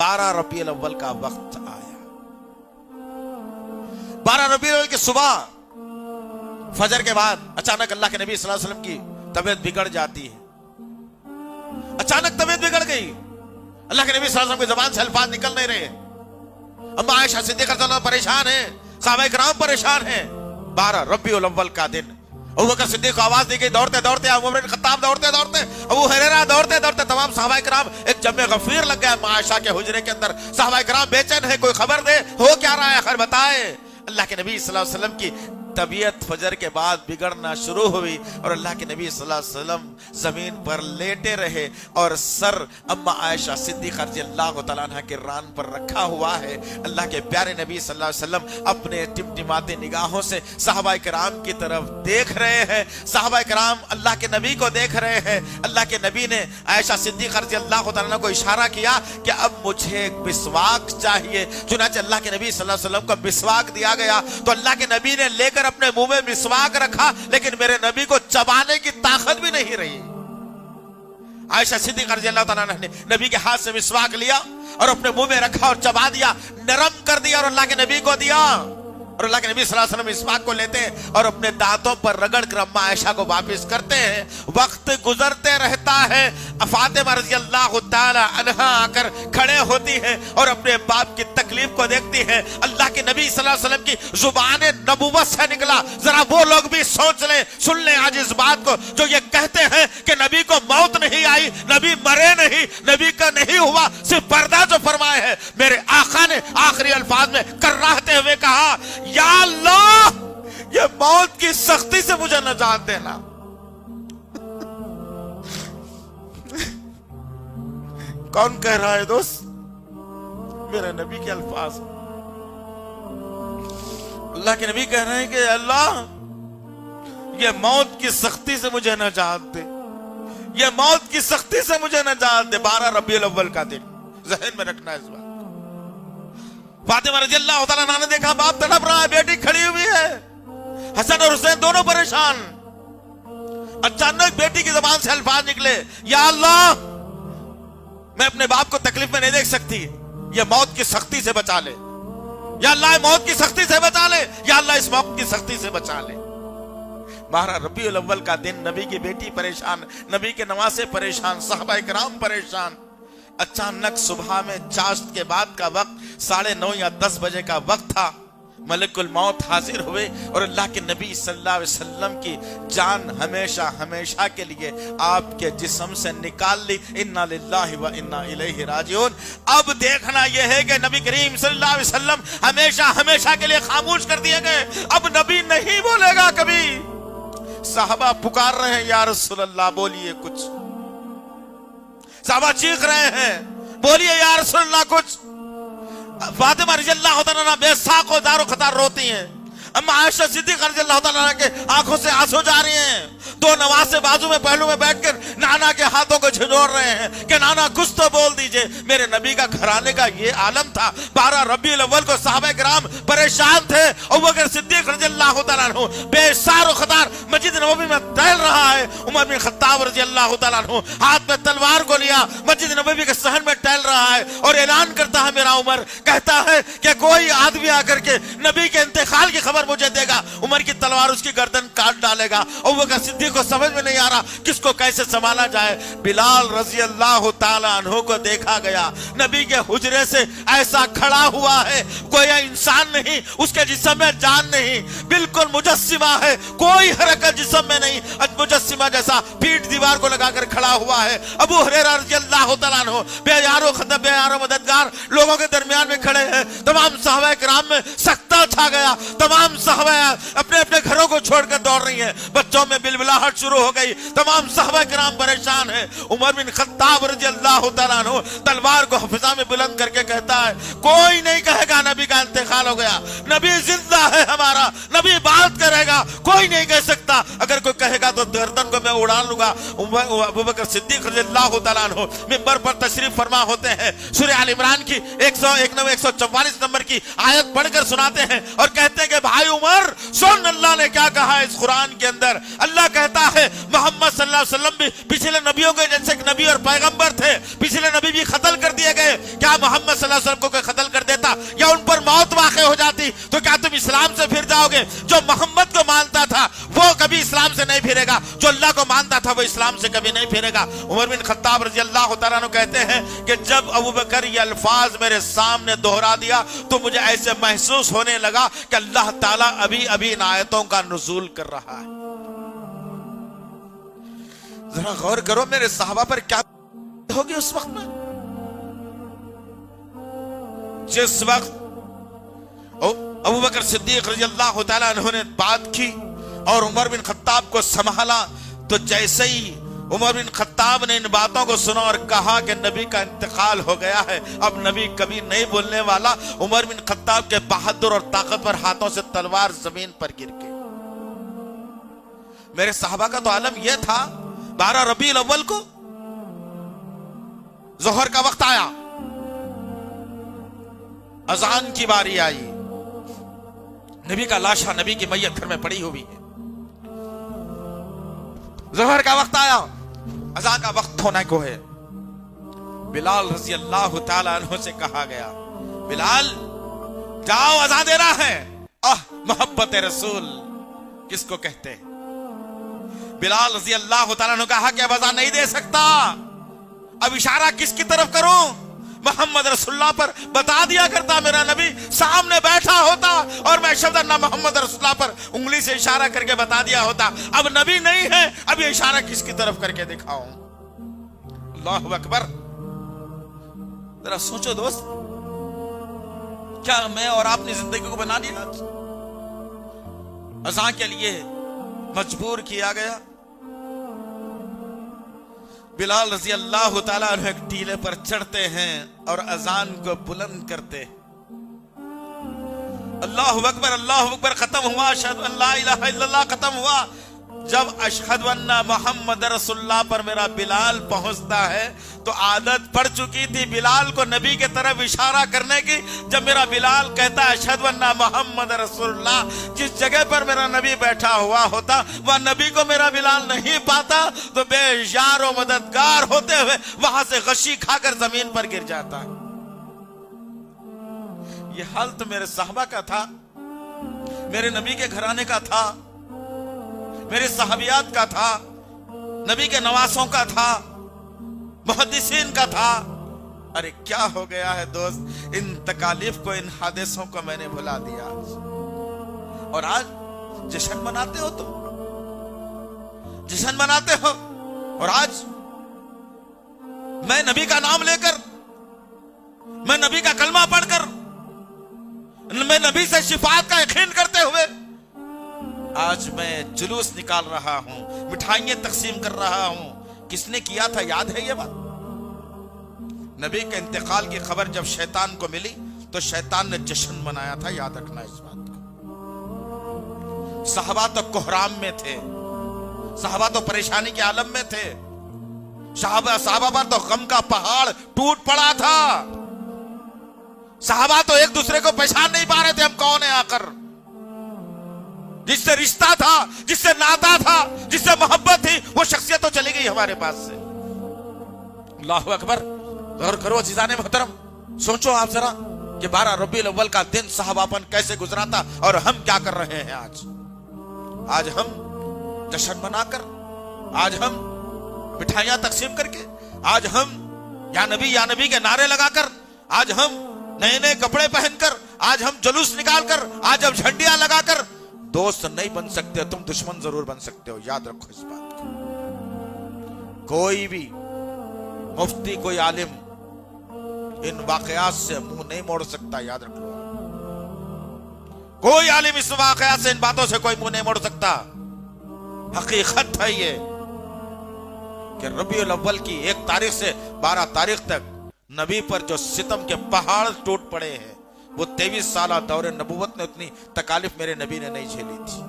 12 रबीउल अव्वल का वक्त आया। 12 रबीउल अव्वल की सुबह फजर के बाद अचानक अल्लाह के नबी सल्लल्लाहु अलैहि वसल्लम की तबीयत बिगड़ जाती है। अचानक तबीयत बिगड़ गई। अल्लाह के नबी सल्लल्लाहु अलैहि वसल्लम की जुबान से अल्फाज निकल नहीं रहे। अम्मा आयशा सिद्दीक़ा रज़ियल्लाहु अन्हा परेशान है, सहाबा किराम परेशान है। 12 रबीउल अव्वल का दिन अबू बकर सिद्दीक़ को आवाज दी गई, दौड़ते दौड़ते उमर बिन खत्ताब दौड़ते दौड़ते, अबू हुरैरा दौड़ते दौड़ते, तमाम सहाबा किराम एक जम्मे गफीर लग गया अम्मा आयशा के हुजरे के अंदर। सहाबा किराम बेचैन है, कोई खबर दे, हो क्या रहा है, खैर बताए। अल्लाह के नबी सल्लल्लाहु अलैहि वसल्लम की तबीयत फजर के बाद बिगड़ना शुरू हुई और अल्लाह के नबी सल्लल्लाहु अलैहि वसल्लम जमीन पर लेटे रहे और सर अम्मा आयशा सिद्दीक़ा रज़ियल्लाहु तआला अन्हा के रान पर रखा हुआ है। अल्लाह के प्यारे नबी सल्लल्लाहु अलैहि वसल्लम अपने टिमटिमाते निगाहों से सहाबा किराम की तरफ देख रहे हैं। सहाबा किराम अल्लाह के नबी को देख रहे हैं। अल्लाह के नबी ने आयशा सिद्दीक़ा रज़ियल्लाहु तआला अन्हा को इशारा किया कि अब मुझे एक मिसवाक चाहिए। चुनांचे अल्लाह के नबी सल्लल्लाहु अलैहि वसल्लम को मिसवाक दिया गया तो अल्लाह के नबी ने लेकर अपने मुंह में मिसवाक रखा, लेकिन मेरे नबी को चबाने की ताकत भी नहीं रही। आयशा सिद्दीक़ा रज़ियल्लाहु तआला अन्हा ने नबी के हाथ से मिसवाक लिया और अपने मुंह में रखा और चबा दिया, नरम कर दिया और अल्लाह के नबी को दिया। और अल्लाह के नबी सल्लल्लाहु अलैहि वसल्लम मिसवाक को लेते हैं और अपने दांतों पर रगड़ कर अम्मा आयशा को वापस करते हैं। वक्त गुजरते रहता है। फातिमा रज़ियल्लाहु तआला अन्हा आकर खड़े होती है और अपने बाप की तकलीफ को देखती है। अल्लाह के नबी सल्लल्लाहु अलैहि वसल्लम की जुबान नबुव्वत से निकला। जरा वो लोग भी सोच लें, सुन लें आज इस बात को, जो ये कहते हैं कि नबी को मौत नहीं आई, नबी मरे नहीं, नबी का नहीं हुआ, सिर्फ पर्दा जो फरमाए है। मेरे आका ने आखिरी अल्फाज में कर्राहते हुए कहा, या अल्लाह ये मौत की सख्ती से मुझे नजात देना। कौन कह रहा है दोस्त? मेरे नबी के अल्फाज। अल्लाह के नबी कह रहे हैं कि अल्लाह ये मौत की सख्ती से मुझे नजात दे, ये मौत की सख्ती से मुझे नजात दे। 12 रबीउल अव्वल का दिन, ज़हन में रखना इस बात। फातिमा रज़ियल्लाहु तआला अन्हा ने देखा बाप तड़प रहा है, बेटी खड़ी हुई है, हसन और हुसैन दोनों परेशान। अचानक बेटी की जुबान से अल्फाज निकले, या अल्लाह मैं अपने बाप को तकलीफ में नहीं देख सकती, ये मौत की सख्ती से बचा ले। या अल्लाह मौत की सख्ती से बचा ले, या अल्लाह इस मौत की सख्ती से बचा ले। 12 रबीउल अव्वल का दिन, नबी की बेटी परेशान, नबी के नवासे परेशान, सहाबा किराम परेशान। अचानक सुबह में चाश्त के बाद का वक्त 9:30 या 10 बजे का वक्त था। मलकुल मौत हाजिर हुए और अल्लाह के नबी सल्लल्लाहु अलैहि वसल्लम की जान हमेशा हमेशा के लिए आपके जिस्म से निकाल ली। इन्ना लिल्लाहि व इन्ना इलैहि राजिऊन। अब देखना यह है कि नबी करीम सल्लल्लाहु अलैहि वसल्लम हमेशा हमेशा के लिए खामोश कर दिए गए। अब नबी नहीं बोलेगा कभी। साहबा पुकार रहे हैं, या रसूल अल्लाह बोलिए कुछ। साहबा चीख रहे हैं, बोलिए या रसूल अल्लाह कुछ। फातिमा रज़ियल्लाहु तआला अन्हा बेसाख और दारो खतार रोती हैं। अम्मा आयशा सिद्दीक़ा रज़ियल्लाहु तआला अन्हा के आंखों से आंसू जा रहे हैं। दो नवासे बाजू में पहलू में बैठकर नाना के हाथों को झिझोड़ रहे हैं कि नाना कुछ तो बोल दीजिए। मेरे नबी का घराने का ये आलम था। 12 रबीउल अव्वल को सहाबा किराम परेशान थे। अबू बकर सिद्दीक़ रज़ियल्लाहु तआला अन्हु बेसार खतार मस्जिद नबवी में टहल रहा है। उमर बिन खत्ताब रज़ियल्लाहु तआला अन्हु हाथ में तलवार को लिया मस्जिद नबवी के सहन में टहल रहा है और ऐलान करता है, मेरा उमर कहता है कि कोई आदमी आकर के नबी के इंतकाल की खबर मुझे देगा, उमर की तलवार उसकी गर्दन काट डालेगा। अबू बकर सिद्दीक़ को समझ में नहीं आ रहा किसको कैसे संभाला जाए। बिलाल रज़ियल्लाहु ताला अन्हु को देखा गया, नबी के हुजरे से ऐसा खड़ा हुआ है, कोई इंसान नहीं, उसके जिस्म में जान नहीं, बिल्कुल मुजस्सिमा है, कोई हरकत जिस्म में नहीं, मुजस्सिमा जैसा पीठ दीवार को लगाकर खड़ा हुआ है। अबू हुरैरा रज़ियल्लाहु ताला अन्हु बेयारो खतब बेयारो मददगार लोगों के दरमियान में खड़े हैं। तमाम सहाबा किराम में सख्ता छा गया। तमाम सहाबा अपने अपने घरों को छोड़कर दौड़ रही हैं। बच्चों में बिलबिलाहट शुरू हो गई। तमाम सहाबा किराम परेशान हैं। उमर बिन खत्ताब रज़ियल्लाहु तआला अन्हु तलवार को फिजा में बुलंद करके कहता है, कोई नहीं कहेगा नबी का इंतकाल हो गया, नबी जिंदा है हमारा, नबी बात करेगा, कोई नहीं कह सकता कहता, अगर कोई कहेगा तो गर्दन को मैं उड़ा लूंगा। अबू बकर सिद्दीक रज़ियल्लाहु तआला अन्हु मिंबर पर तशरीफ फरमा होते हैं, सूरह आल इमरान की 144 नंबर की आयत पढ़कर सुनाते हैं और कहते हैं कि भाई उमर सुन, अल्लाह ने क्या कहा है इस कुरान के अंदर। अल्लाह कहता है मोहम्मद सल्लल्लाहु अलैहि वसल्लम भी पिछले नबियों के जैसे नबी और पैगंबर थे, पिछले नबी भी कत्ल कर दिए गए। क्या मोहम्मद सल्लल्लाहु अलैहि वसल्लम को कोई कत्ल कर देता या उन पर मौत वाक़ई हो जाती तो क्या तुम इस्लाम से फिर जाओगे? जो मोहम्मद को मानता था वो कभी इस्लाम से नहीं फिरेगा, जो अल्लाह को मानता था वो इस्लाम से कभी नहीं फिरेगा। उमर बिन खत्ताब रज़ियल्लाहु तआला अन्हु कहते हैं कि जब अबू बकर ये अल्फाज मेरे सामने दोहरा दिया तो मुझे ऐसे महसूस होने लगा कि अल्लाह ताला अभी अभी इन आयतों का नुज़ूल कर रहा है। जरा गौर करो मेरे सहाबा पर क्या होगी उस वक्त में। जिस वक्त अबू बकर सिद्दीक रज़ियल्लाहु तआला अन्हु ने बात की और उमर बिन खत्ताब को संभाला, तो जैसे ही उमर बिन खत्ताब ने इन बातों को सुना और कहा कि नबी का इंतकाल हो गया है, अब नबी कभी नहीं बोलने वाला, उमर बिन खत्ताब के बहादुर और ताकतवर हाथों से तलवार जमीन पर गिर गई। मेरे सहाबा का तो आलम यह था, 12 रबीउल अव्वल को जोहर का वक्त आया, अजान की बारी आई, नबी का लाशा, नबी की मैयत घर में पड़ी हुई है। जोहर का वक्त आया, अजान का वक्त होने को है। बिलाल रज़ियल्लाहु तआला अन्हु से कहा गया, बिलाल जाओ अजान देना है। मोहब्बत रसूल किसको कहते हैं? बिलाल रज़ियल्लाहु तआला अन्हु कहा कि अब अजान नहीं दे सकता, अब इशारा किसकी तरफ करूं? मोहम्मद रसूलुल्लाह पर बता दिया करता, मेरा नबी सामने बैठा होता और मैं शब्द अन्ना मोहम्मद रसूलुल्लाह पर उंगली से इशारा करके बता दिया होता। अब नबी नहीं है, अब ये इशारा किसकी तरफ करके दिखाऊं? अल्लाहु अकबर। जरा सोचो दोस्त, क्या मैं और आपने जिंदगी को बना दिया? अज़ान के लिए मजबूर किया गया। बिलाल रज़ियल्लाहु तआला अन्हु एक टीले पर चढ़ते हैं और अजान को बुलंद करते। अल्लाहु अकबर, अल्लाहु अकबर खत्म हुआ, अशहदु अल्ला इलाहा इल्लल्लाह खत्म हुआ। जब अशहदु अन्ना मोहम्मद रसूलुल्लाह पर मेरा बिलाल पहुंचता है तो आदत पड़ चुकी थी बिलाल को नबी के तरफ इशारा करने की। जब मेरा बिलाल कहता है अशहदु अन्ना मोहम्मद रसूलुल्लाह, जिस जगह पर मेरा नबी बैठा हुआ होता वह नबी को मेरा बिलाल नहीं पाता तो बेयार व मददगार होते हुए वहां से गशी खाकर जमीन पर गिर जाता। यह हाल तो मेरे साहबा का था, मेरे नबी के घराने का था, मेरे सहाबियात का था, नबी के नवासों का था, मुहद्दिसीन का था। अरे क्या हो गया है दोस्त, इन तकालीफ को, इन हादिसों को मैंने भुला दिया और आज जश्न मनाते हो, तुम जश्न मनाते हो। और आज मैं नबी का नाम लेकर, मैं नबी का कलमा पढ़कर, मैं नबी से शिफात का यकीन करते हुए आज मैं जुलूस निकाल रहा हूं, मिठाइयां तकसीम कर रहा हूं। किसने किया था, याद है ये बात? नबी के इंतकाल की खबर जब शैतान को मिली तो शैतान ने जश्न मनाया था, याद रखना इस बात को। सहाबा तो कोहराम में थे, सहाबा तो परेशानी के आलम में थे, सहाबा पर तो गम का पहाड़ टूट पड़ा था। सहाबा तो एक दूसरे को पहचान नहीं पा रहे थे, हम कौन है आकर। जिससे रिश्ता था, जिससे नाता था, जिससे मोहब्बत थी, वो शख्सियत तो चली गई हमारे पास से। अल्लाहु अकबर। गौर करो अज़ीज़ाने मोहतरम, सोचो आप जरा कि 12 रबीउल अव्वल का दिन सहाबापन कैसे गुजरा था और हम क्या कर रहे हैं आज। आज हम जश्न मनाकर, आज हम मिठाइयां तकसीम करके, आज हम या नबी के नारे लगाकर, आज हम नए नए कपड़े पहनकर, आज हम जुलूस निकालकर, आज हम झंडियां लगाकर दोस्त नहीं बन सकते, तुम दुश्मन जरूर बन सकते हो। याद रखो इस बात को। कोई भी मुफ्ती, कोई आलिम इन वाकयात से मुंह नहीं मोड़ सकता, याद रखो। कोई आलिम इस वाकयात से, इन बातों से कोई मुंह नहीं मोड़ सकता। हकीकत है ये कि रबीउल अव्वल की 1 तारीख से 12 तारीख तक नबी पर जो सितम के पहाड़ टूट पड़े हैं, वो 23 साल दौरे नबूवत ने उतनी तकालीफ मेरे नबी ने नहीं झेली थी।